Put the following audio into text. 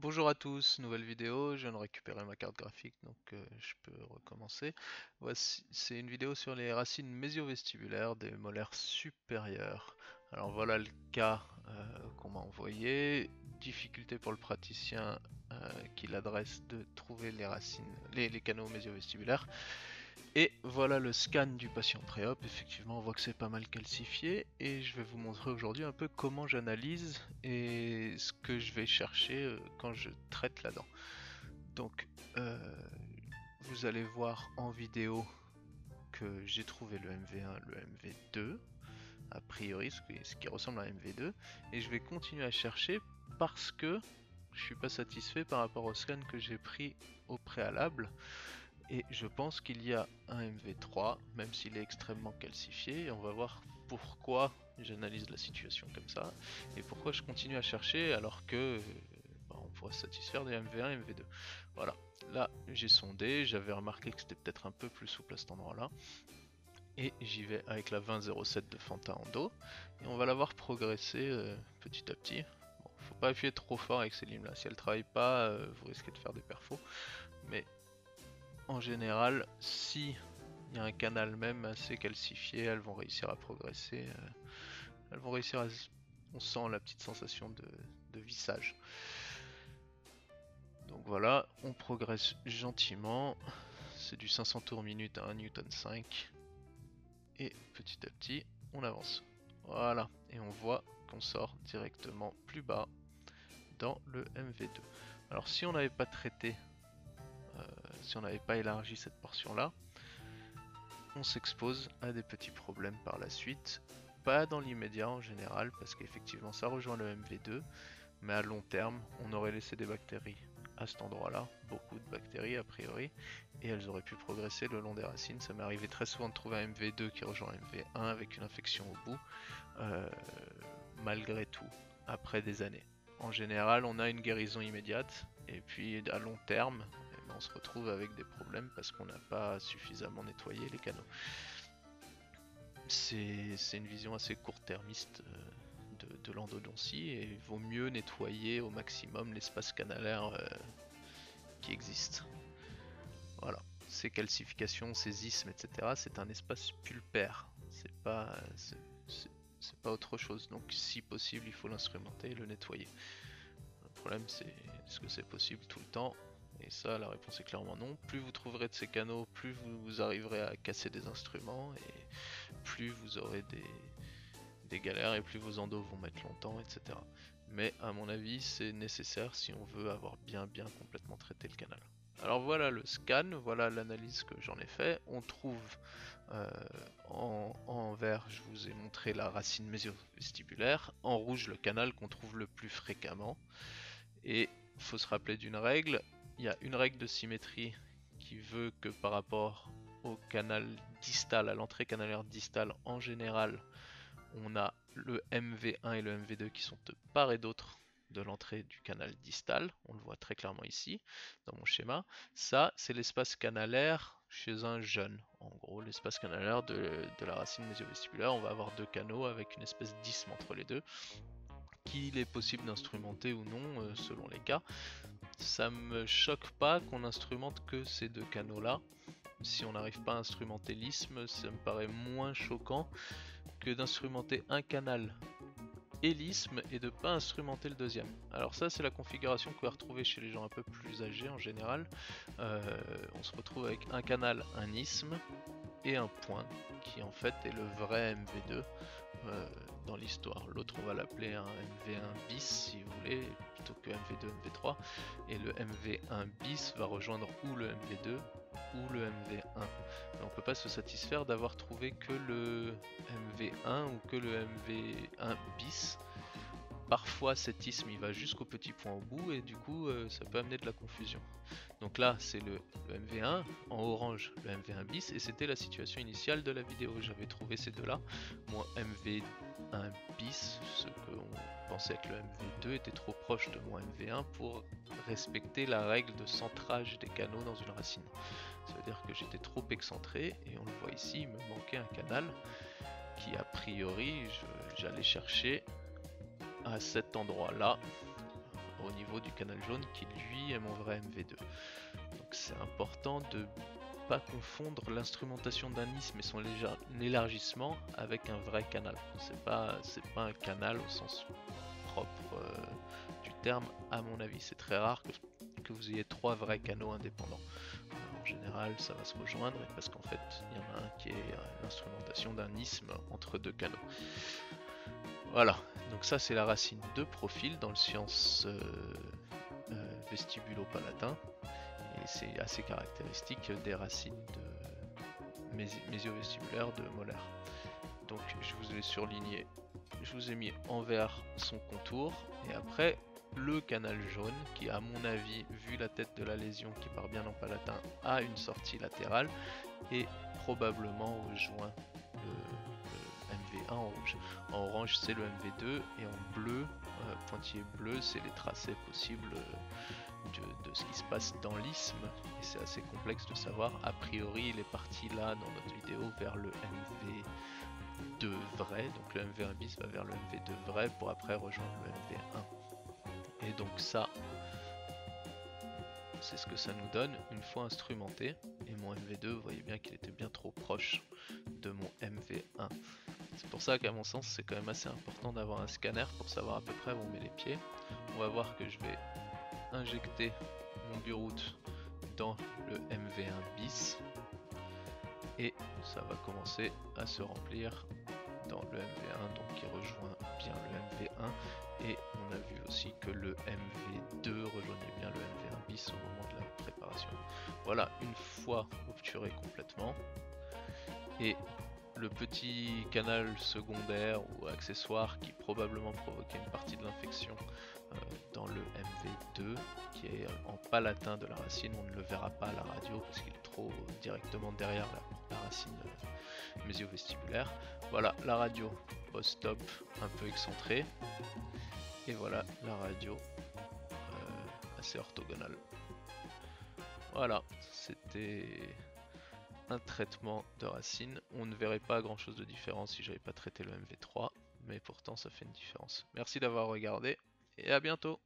Bonjour à tous, nouvelle vidéo, je viens de récupérer ma carte graphique donc je peux recommencer. Voici, c'est une vidéo sur les racines mésio-vestibulaires des molaires supérieures. Alors voilà le cas qu'on m'a envoyé. Difficulté pour le praticien qui l'adresse de trouver les racines, les canaux mésio-vestibulaires. Et voilà le scan du patient pré-op. Effectivement, on voit que c'est pas mal calcifié et je vais vous montrer aujourd'hui un peu comment j'analyse et ce que je vais chercher quand je traite la dent. Donc, vous allez voir en vidéo que j'ai trouvé le MV1, le MV2, a priori, ce qui ressemble à un MV2, et je vais continuer à chercher parce que je suis pas satisfait par rapport au scan que j'ai pris au préalable. Et je pense qu'il y a un MV3, même s'il est extrêmement calcifié, et on va voir pourquoi j'analyse la situation comme ça, et pourquoi je continue à chercher alors que on pourrait se satisfaire des MV1 et MV2. Voilà, là j'ai sondé, j'avais remarqué que c'était peut-être un peu plus souple à cet endroit-là, et j'y vais avec la 2007 de Fanta Endo, et on va la voir progresser petit à petit. Bon, faut pas appuyer trop fort avec ces limes là, si elles travaillent pas, vous risquez de faire des perfos, mais en général, si il y a un canal même assez calcifié, elles vont réussir à progresser. Elles vont réussir à... On sent la petite sensation de vissage. Donc voilà, on progresse gentiment. C'est du 500 tours minute à 1 Newton 5. Et petit à petit, on avance. Voilà, et on voit qu'on sort directement plus bas dans le MV2. Alors si on n'avait pas traité, si on n'avait pas élargi cette portion-là, on s'expose à des petits problèmes par la suite. Pas dans l'immédiat en général, parce qu'effectivement ça rejoint le MV2, mais à long terme, on aurait laissé des bactéries à cet endroit-là, beaucoup de bactéries a priori, et elles auraient pu progresser le long des racines. Ça m'est arrivé très souvent de trouver un MV2 qui rejoint un MV1 avec une infection au bout, euh, malgré tout, après des années. En général, on a une guérison immédiate, et puis à long terme, eh ben, on se retrouve avec des problèmes parce qu'on n'a pas suffisamment nettoyé les canaux. C'est une vision assez court-termiste de l'endodontie et il vaut mieux nettoyer au maximum l'espace canalaire qui existe. Voilà, ces calcifications, ces isthmes, etc., c'est un espace pulpaire, c'est pas autre chose. Donc si possible, il faut l'instrumenter et le nettoyer. Le problème c'est est-ce que c'est possible tout le temps? Et ça, la réponse est clairement non. Plus vous trouverez de ces canaux, plus vous arriverez à casser des instruments et plus vous aurez des galères et plus vos endos vont mettre longtemps, etc. Mais à mon avis, c'est nécessaire si on veut avoir bien complètement traité le canal. Alors voilà le scan, voilà l'analyse que j'en ai fait. On trouve euh, en vert, je vous ai montré la racine mésio-vestibulaire, en rouge le canal qu'on trouve le plus fréquemment. Et il faut se rappeler d'une règle, il y a une règle de symétrie qui veut que par rapport au canal distal, à l'entrée canalaire distale en général, on a le MV1 et le MV2 qui sont de part et d'autre de l'entrée du canal distal, on le voit très clairement ici dans mon schéma. Ça, c'est l'espace canalaire chez un jeune. En gros, l'espace canalaire de la racine mésio-vestibulaire, on va avoir deux canaux avec une espèce d'isthme entre les deux, qu'il est possible d'instrumenter ou non selon les cas. Ça me choque pas qu'on instrumente que ces deux canaux-là. Si on n'arrive pas à instrumenter l'isthme, ça me paraît moins choquant que d'instrumenter un canal et l'isthme et de pas instrumenter le deuxième. Alors ça c'est la configuration que vous pouvez retrouver chez les gens un peu plus âgés en général. On se retrouve avec un canal, un isthme et un point qui en fait est le vrai MV2 dans l'histoire. L'autre on va l'appeler un MV1 bis si vous voulez plutôt que MV2, MV3 et le MV1 bis va rejoindre ou le MV2 ou le MV1. Mais on peut pas se satisfaire d'avoir trouvé que le MV1 ou que le MV1 bis. Parfois cet isthme il va jusqu'au petit point au bout et du coup ça peut amener de la confusion. Donc là c'est le MV1, en orange le MV1 bis et c'était la situation initiale de la vidéo. J'avais trouvé ces deux là. Mon MV1 bis, ce qu'on pensait être le MV2 était trop proche de mon MV1 pour respecter la règle de centrage des canaux dans une racine. Ça veut dire que j'étais trop excentré et on le voit ici, il me manquait un canal qui a priori j'allais chercher à cet endroit là au niveau du canal jaune qui lui est mon vrai MV2. Donc c'est important de pas confondre l'instrumentation d'un isthme et son élargissement avec un vrai canal. C'est pas un canal au sens propre du terme, à mon avis. C'est très rare que vous ayez trois vrais canaux indépendants. En général, ça va se rejoindre parce qu'en fait, il y en a un qui est l'instrumentation d'un isthme entre deux canaux. Voilà, donc ça c'est la racine de profil dans le science vestibulo-palatin. Et c'est assez caractéristique des racines de mésio-vestibulaires de molaire. Donc je vous ai surligné, je vous ai mis en vert son contour, et après le canal jaune qui, à mon avis, vu la tête de la lésion qui part bien en palatin, a une sortie latérale et probablement rejoint le MV1 en rouge. En orange c'est le MV2 et en bleu, pointillé bleu, c'est les tracés possibles de ce qui se passe dans l'isthme, et c'est assez complexe de savoir. A priori il est parti là dans notre vidéo vers le MV2 vrai, donc le MV1 bis va vers le MV2 vrai pour après rejoindre le MV1. Et donc ça, c'est ce que ça nous donne une fois instrumenté. Et mon MV2, vous voyez bien qu'il était bien trop proche de mon MV1. C'est pour ça qu'à mon sens c'est quand même assez important d'avoir un scanner pour savoir à peu près où on met les pieds. On va voir que je vais injecter mon biroute dans le MV1 bis et ça va commencer à se remplir dans le MV1, donc qui rejoint bien le MV1, et on a vu aussi que le MV2 rejoignait bien le MV1 bis au moment de la préparation. Voilà, une fois obturé complètement, et le petit canal secondaire ou accessoire qui probablement provoquait une partie de l'infection dans le MV2 qui est en palatin de la racine, on ne le verra pas à la radio parce qu'il est trop directement derrière la racine mésio-vestibulaire. Voilà la radio post-op un peu excentrée, et voilà la radio assez orthogonale. Voilà, c'était un traitement de racine. On ne verrait pas grand chose de différent si j'avais pas traité le MV3, mais pourtant ça fait une différence. Merci d'avoir regardé et à bientôt.